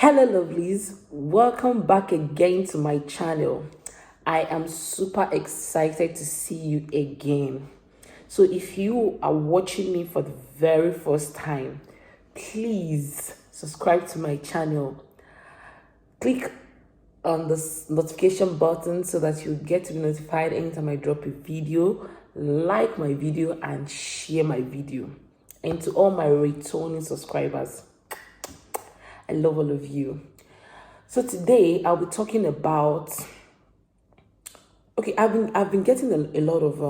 Hello lovelies, welcome back again to my channel. I am super excited to see you again. So if you are watching me for the very first time, please subscribe to my channel. Click on the notification button so that you get to be notified anytime I drop a video. Like my video and share my video. And to all my returning subscribers, I love all of you. So today I'll be talking about, I've been getting a lot of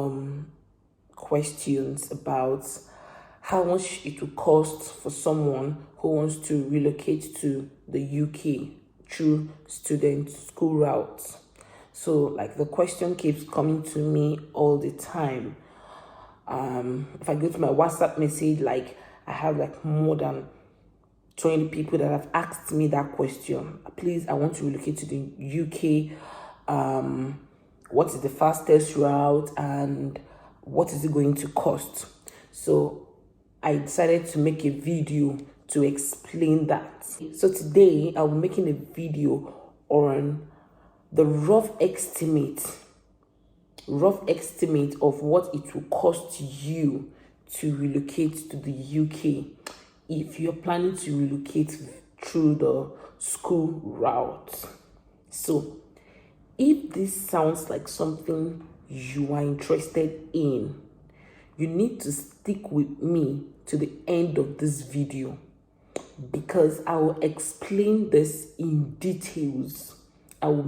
questions about how much it will cost for someone who wants to relocate to the UK through student school routes. So like the question keeps coming to me all the time. If I go to my WhatsApp message, like I have like more than 20 people that have asked me that question. Please, I want to relocate to the UK. What is the fastest route and what is it going to cost? So I decided to make a video to explain that. So today I'll be making a video on the rough estimate of what it will cost you to relocate to the UK if you're planning to relocate through the school route. So if this sounds like something you are interested in, you need to stick with me to the end of this video because I will explain this in details. I will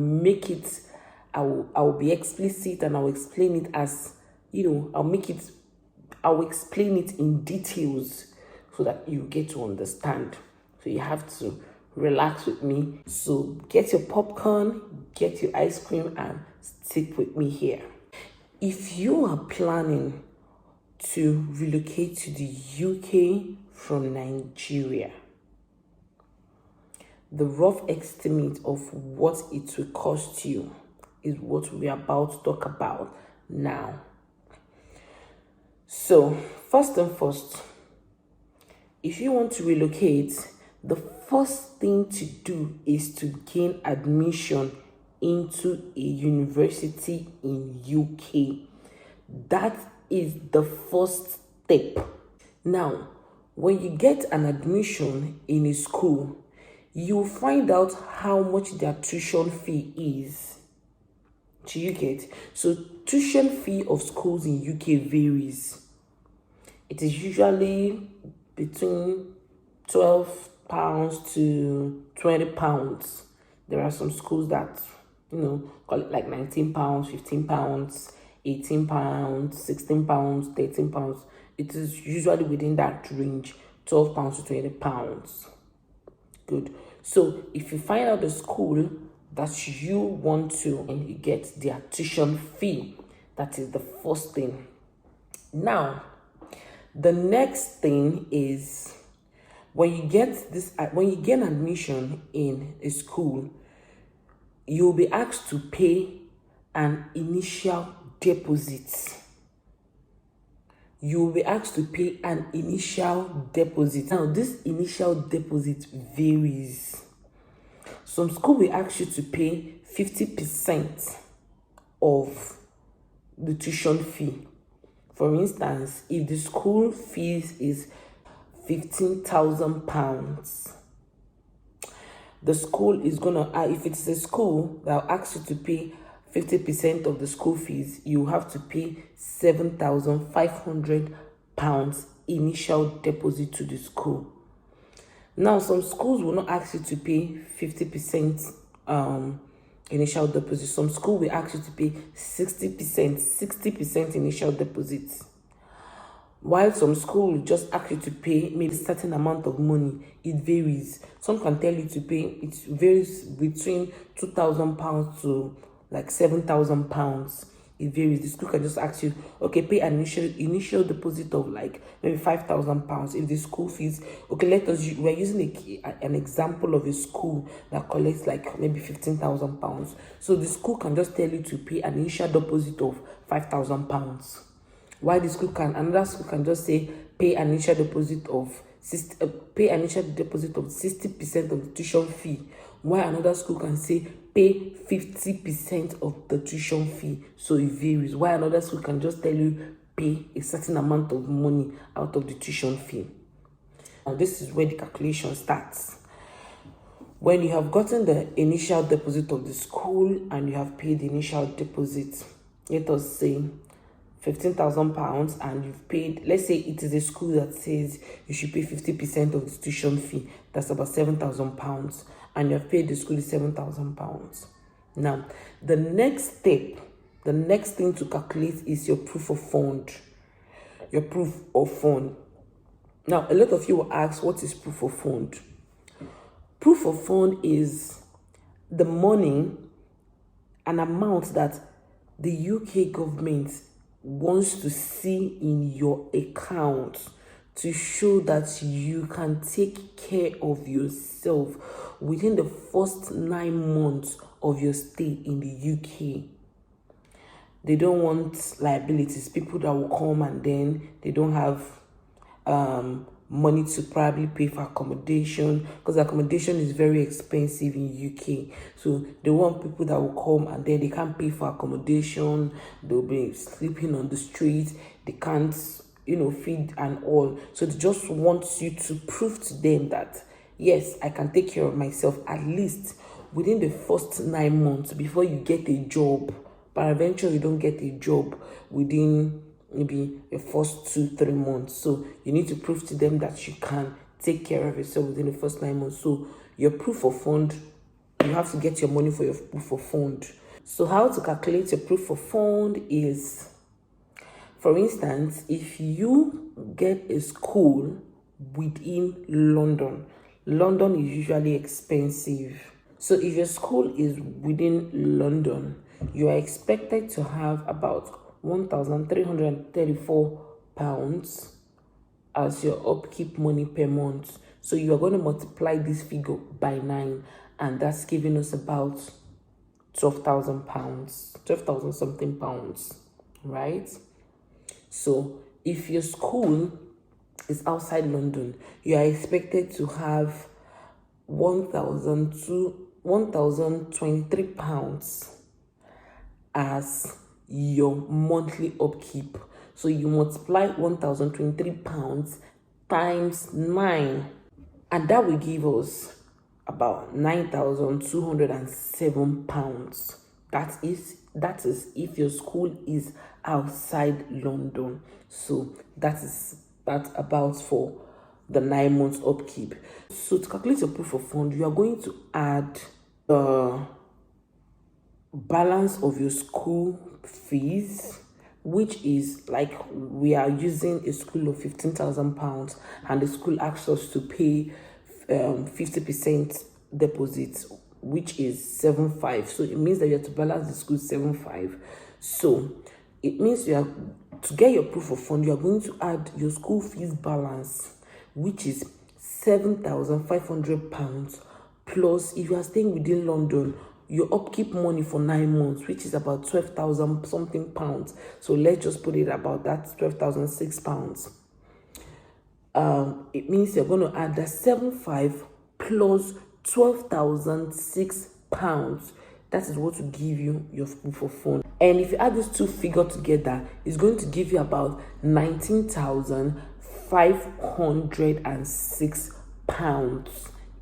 be explicit and I will explain it as, I will explain it in details so that you get to understand. So you have to relax with me. So get your popcorn, get your ice cream, and stick with me here. If you are planning to relocate to the UK from Nigeria, the rough estimate of what it will cost you is what we're about to talk about now. So first and foremost, if you want to relocate, the first thing to do is to gain admission into a university in UK. That is the first step. Now, when you get an admission in a school, you'll find out how much their tuition fee is. Do you get? So tuition fee of schools in UK varies. It is usually between £12 to £20. There are some schools that, call it like £19, £15, £18, £16, £13. It is usually within that range, £12 to £20. Good. So if you find out the school that you want to and you get their tuition fee, that is the first thing. Now, the next thing is when you gain admission in a school, you'll be asked to pay an initial deposit. You'll be asked to pay an initial deposit. Now, this initial deposit varies. Some school will ask you to pay 50% of the tuition fee. For instance, if the school fees is £15,000, the school is gonna, if it's a school that will ask you to pay 50% of the school fees, you have to pay £7,500 initial deposit to the school. Now, some schools will not ask you to pay 50% initial deposit. Some school will ask you to pay 60% initial deposit. While some school will just ask you to pay maybe a certain amount of money. It varies. Some can tell you to pay, it varies between £2,000 to like £7,000. It varies. The school can just ask you, okay, pay an initial deposit of like maybe £5,000. If the school fees, okay, we're using an example of a school that collects like maybe £15,000. So the school can just tell you to pay an initial deposit of £5,000. While another school can just say pay an initial deposit of pay an initial deposit of 60% of the tuition fee, while another school can say pay 50% of the tuition fee. So it varies. While another school can just tell you pay a certain amount of money out of the tuition fee. Now this is where the calculation starts. When you have gotten the initial deposit of the school and you have paid the initial deposit, let us say £15,000, and you've paid, let's say it is a school that says you should pay 50% of the tuition fee, that's about £7,000, and you have paid the school £7,000. Now, the next step, the next thing to calculate is your proof of fund. Your proof of fund. Now, a lot of you will ask, what is proof of fund? Proof of fund is the money, an amount that the UK government wants to see in your account to show that you can take care of yourself within the first 9 months of your stay in the UK. They don't want liabilities, people that will come and then they don't have money to probably pay for accommodation, because accommodation is very expensive in UK. So they want people that will come and then they can't pay for accommodation, they'll be sleeping on the street, they can't, feed and all. So they just want you to prove to them that, yes, I can take care of myself at least within the first 9 months before you get a job. But eventually you don't get a job within maybe the first 2-3 months. So you need to prove to them that you can take care of yourself within the first 9 months. So your proof of fund, you have to get your money for your proof of fund. So how to calculate your proof of fund is, for instance, if you get a school within London is usually expensive. So if your school is within London, you are expected to have about £1,334 as your upkeep money per month. So you are going to multiply this figure by 9, and that's giving us about £12,000, 12,000 something pounds, right? So if your school is outside London, you are expected to have £1,023 as your monthly upkeep. So you multiply £1,023 times 9, and that will give us about £9,207. That is if your school is outside London. So that's about for the 9 months upkeep. So to calculate your proof of fund, you are going to add the balance of your school fees, which is like, we are using a school of £15,000 and the school asks us to pay 50% deposit, which is 7,500. So it means that you have to balance the school 7,500. So it means you have to get your proof of fund, you are going to add your school fees balance, which is £7,500, plus if you are staying within London, your upkeep money for 9 months, which is about 12,000 something pounds. So let's just put it about that, £12,006. It means you're going to add that 7,500 plus £12,006. That is what will give you your proof of fund. And if you add these two figures together, it's going to give you about £19,506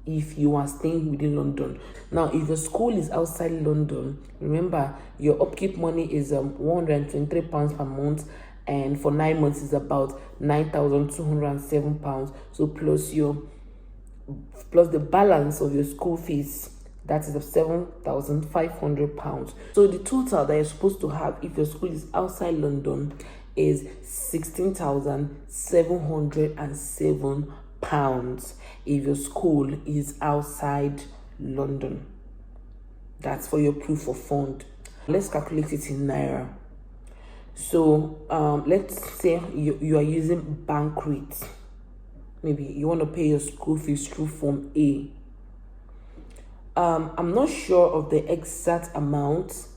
if you are staying within London. Now, if your school is outside London, remember your upkeep money is £123 per month, and for 9 months is about £9,207. So plus the balance of your school fees, that is of £7,500. So the total that you're supposed to have if your school is outside London is £16,707 if your school is outside London. That's for your proof of fund. Let's calculate it in Naira. So let's say you are using bank rate. Maybe you want to pay your school fees through Form A. I'm not sure of the exact amount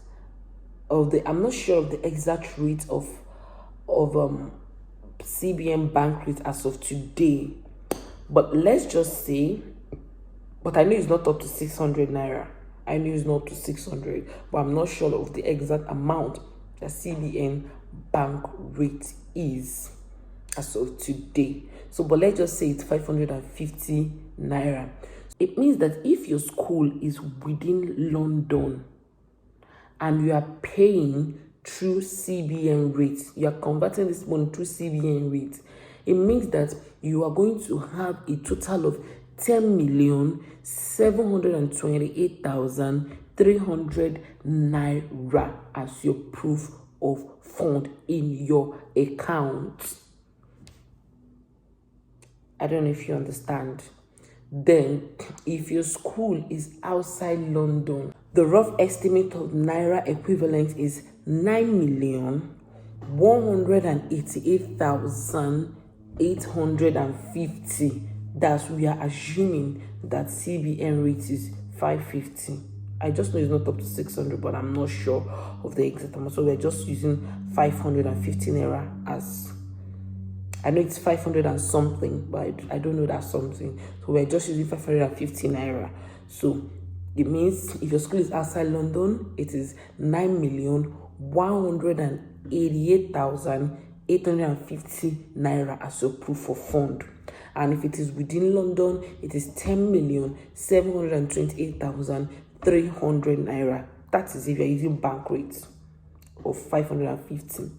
I'm not sure of the exact rate of CBN bank rate as of today, But let's just say, but I know it's not up to 600 naira. I know it's not up to 600, but I'm not sure of the exact amount that CBN bank rate is as of today. So, but let's just say it's 550 naira. It means that if your school is within London and you are paying through CBN rates, you are converting this money through CBN rates, it means that you are going to have a total of 10,728,300 naira as your proof of fund in your account. I don't know if you understand. Then, if your school is outside London, the rough estimate of naira equivalent is 9,188,850. That's, we are assuming that CBN rate is 550. I just know it's not up to 600, but I'm not sure of the exact amount. So we're just using 550 naira as, I know it's 500 and something, but I don't know that something. So we're just using 550 naira. So it means if your school is outside London, it is 9,188,850 naira as your proof of fund. And if it is within London, it is 10,728,300 naira. That is if you're using bank rates of 550.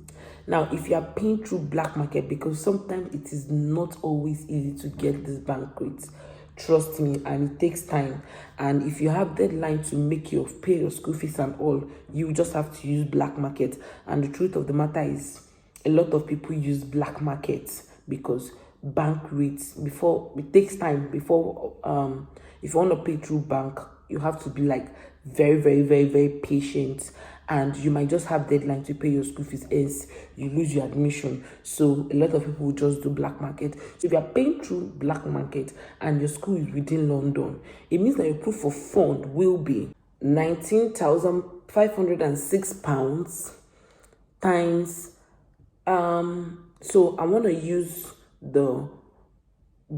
Now, if you are paying through black market, because sometimes it is not always easy to get this bank rates, trust me, and it takes time. And if you have deadline to pay your school fees and all, you just have to use black market. And the truth of the matter is, a lot of people use black markets because bank rates, before it takes time before if you want to pay through bank, you have to be like very, very, very, very patient, and you might just have deadline to pay your school fees, else you lose your admission. So a lot of people will just do black market. So if you are paying through black market and your school is within London, it means that your proof of fund will be 19,506 pounds times so I want to use the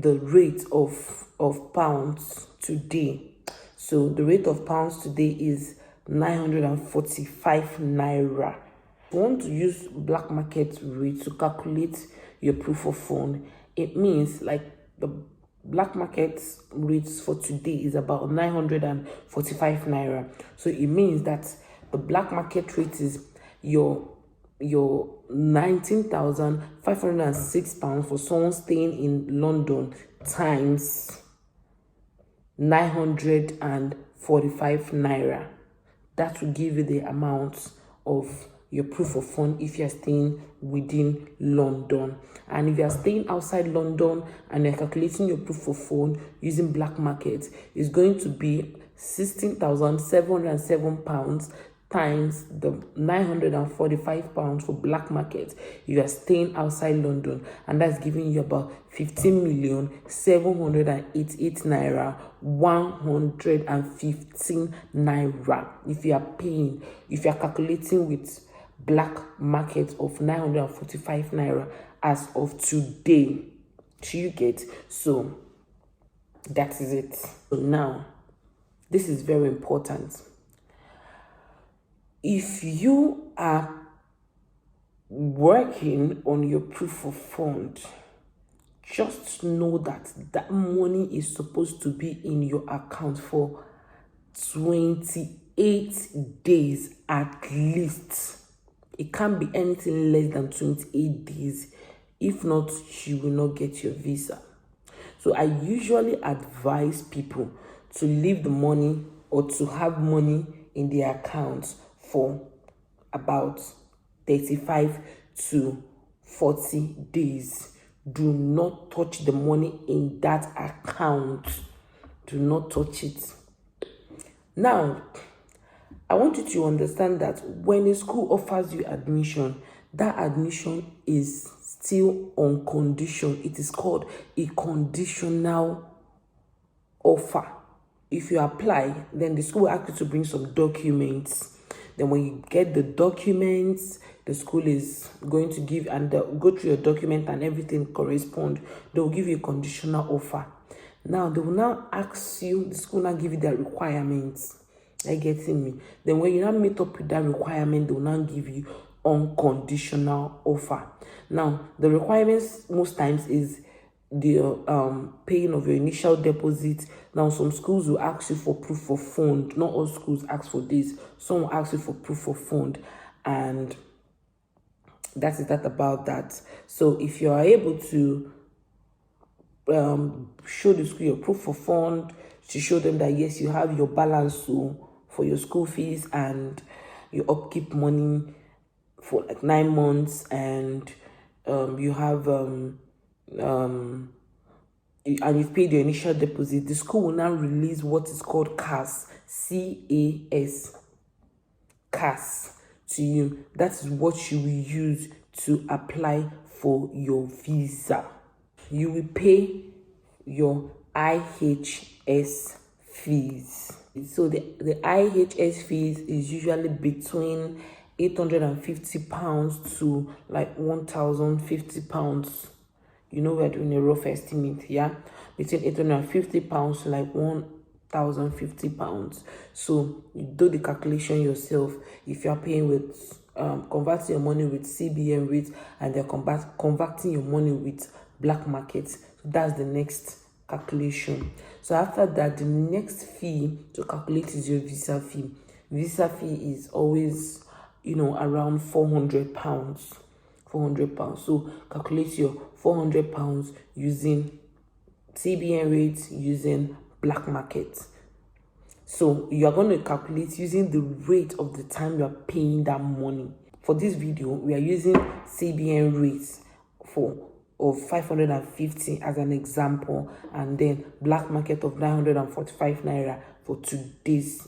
rate of pounds today. So the rate of pounds today is 945 naira. If you want to use black market rate to calculate your proof of fund, it means like the black market rates for today is about 945 naira. So it means that the black market rate is your 19,506 pounds for someone staying in London times 945 naira. That will give you the amount of your proof of fund if you're staying within London. And if you're staying outside London and you're calculating your proof of fund using black market, it's going to be 16,707 pounds times the 945 pounds for black market. You are staying outside London, and that's giving you about 15,788 naira 115 naira. If you are calculating with black market of 945 naira as of today. Do you get? So that is it. So now, this is very important. If you are working on your proof of fund, just know that that money is supposed to be in your account for 28 days at least. It can't be anything less than 28 days. If not, you will not get your visa. So I usually advise people to leave the money or to have money in their accounts for about 35 to 40 days. Do not touch the money in that account. Do not touch it. Now, I want you to understand that when a school offers you admission, that admission is still on condition. It is called a conditional offer. If you apply, then the school will ask you to bring some documents. Then when you get the documents, the school is going to give, and go through your document and everything correspond, they will give you a conditional offer. Now they will now ask you, the school now give you their requirements. Are you getting me? Then when you now meet up with that requirement, they will now give you unconditional offer. Now the requirements most times is the paying of your initial deposit. Now some schools will ask you for proof of fund. Not all schools ask for this. Some will ask you for proof of fund, and that is that about that. So if you are able to show the school your proof of fund, to show them that yes, you have your balance for your school fees and your upkeep money for like 9 months, and you have and you've paid your initial deposit, the school will now release what is called CAS, CAS to you. That is what you will use to apply for your visa. You will pay your IHS fees. So the IHS fees is usually between £850 to like £1,050. You know, we're doing a rough estimate, yeah? Between £850 to like £1,050. So you do the calculation yourself. If you're paying with converting your money with CBN rates, and they're converting your money with black market, so that's the next calculation. So after that, the next fee to calculate is your visa fee. Visa fee is always, around £400. So calculate your £400 using CBN rates, using black market. So you are going to calculate using the rate of the time you are paying that money. For this video, we are using CBN rates of 550 as an example, and then black market of 945 naira for today's,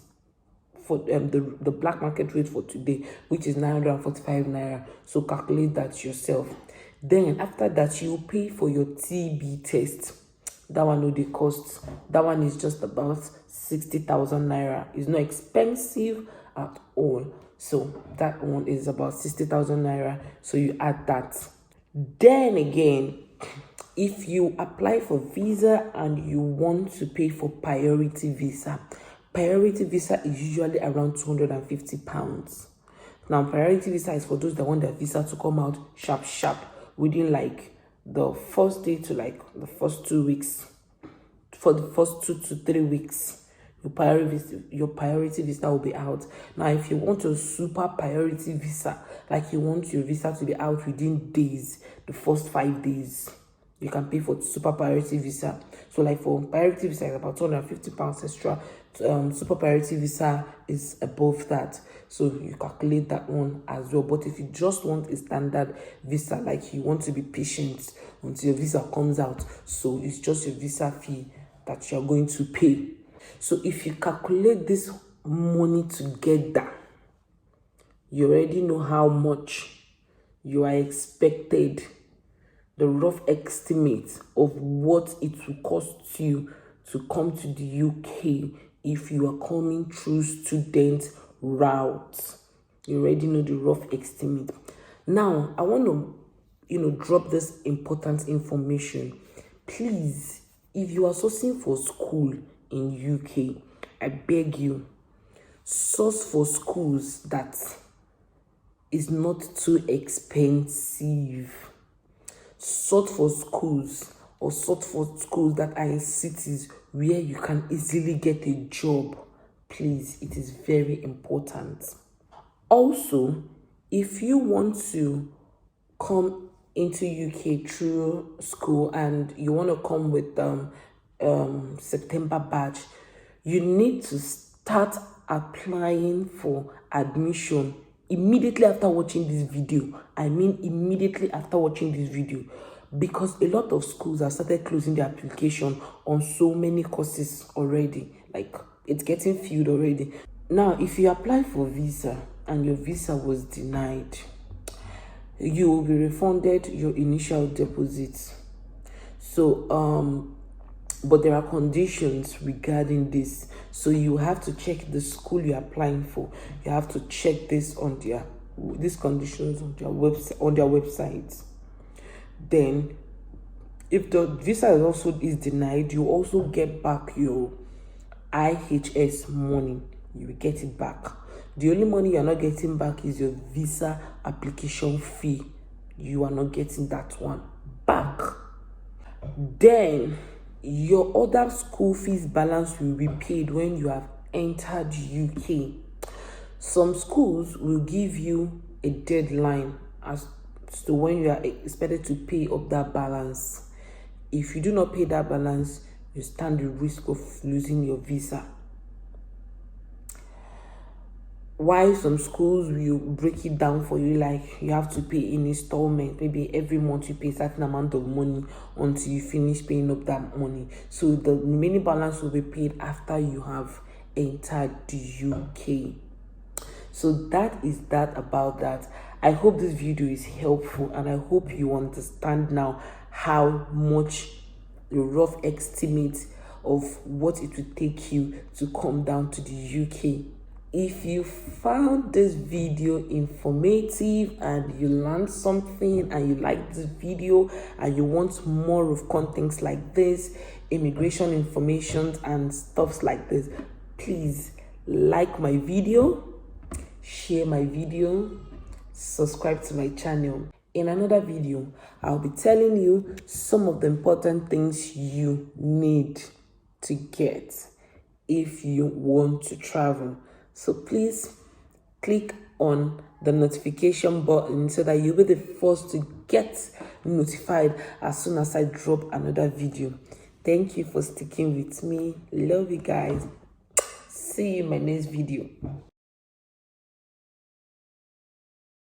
for the black market rate for today, which is 945 naira. So calculate that yourself. Then after that, you pay for your TB test. That one no dey cost. That one is just about 60,000 naira. It's not expensive at all. So that one is about 60,000 naira. So you add that. Then again, if you apply for visa and you want to pay for priority visa is usually around £250. Now, priority visa is for those that want their visa to come out sharp within like the first day to like the first 2 weeks. For the first 2 to 3 weeks, your priority visa will be out. Now, if you want a super priority visa, like you want your visa to be out within days, the first 5 days, you can pay for super priority visa. So like for priority visa, it's about £250 extra. Super priority visa is above that, so you calculate that one as well. But if you just want a standard visa, like you want to be patient until your visa comes out, so it's just your visa fee that you're going to pay. So if you calculate this money together, you already know how much you are expected, the rough estimate of what it will cost you to come to the UK if you are coming through student route. You already know the rough estimate. Now, I want to, drop this important information. Please, if you are sourcing for school in UK, I beg you, source for schools that is not too expensive. Sort for schools that are in cities where you can easily get a job. Please, it is very important. Also, if you want to come into UK through school and you want to come with September batch, you need to start applying for admission immediately after watching this video. I mean immediately after watching this video, because a lot of schools have started closing their application on so many courses already. Like, it's getting filled already. Now, if you apply for visa and your visa was denied, you will be refunded your initial deposit. So But there are conditions regarding this, so you have to check the school you're applying for. You have to check this on these conditions on their website. Then if the visa is denied, you also get back your IHS money. You will get it back. The only money you're not getting back is your visa application fee. You are not getting that one back. Then your other school fees balance will be paid when you have entered UK. Some schools will give you a deadline as to when you are expected to pay up that balance. If you do not pay that balance, you stand the risk of losing your visa. Why some schools will break it down for you, like you have to pay in installment. Maybe every month you pay a certain amount of money until you finish paying up that money. So the remaining balance will be paid after you have entered the UK. So that is that about that. I hope this video is helpful, and I hope you understand now how much the rough estimate of what it will take you to come down to the UK. If you found this video informative and you learned something and you like this video and you want more of contents like this, immigration information and stuffs like this, please like my video, share my video, subscribe to my channel. In another video, I'll be telling you some of the important things you need to get if you want to travel. So please click on the notification button so that you'll be the first to get notified as soon as I drop another video. Thank you for sticking with me. Love you guys. See you in my next video.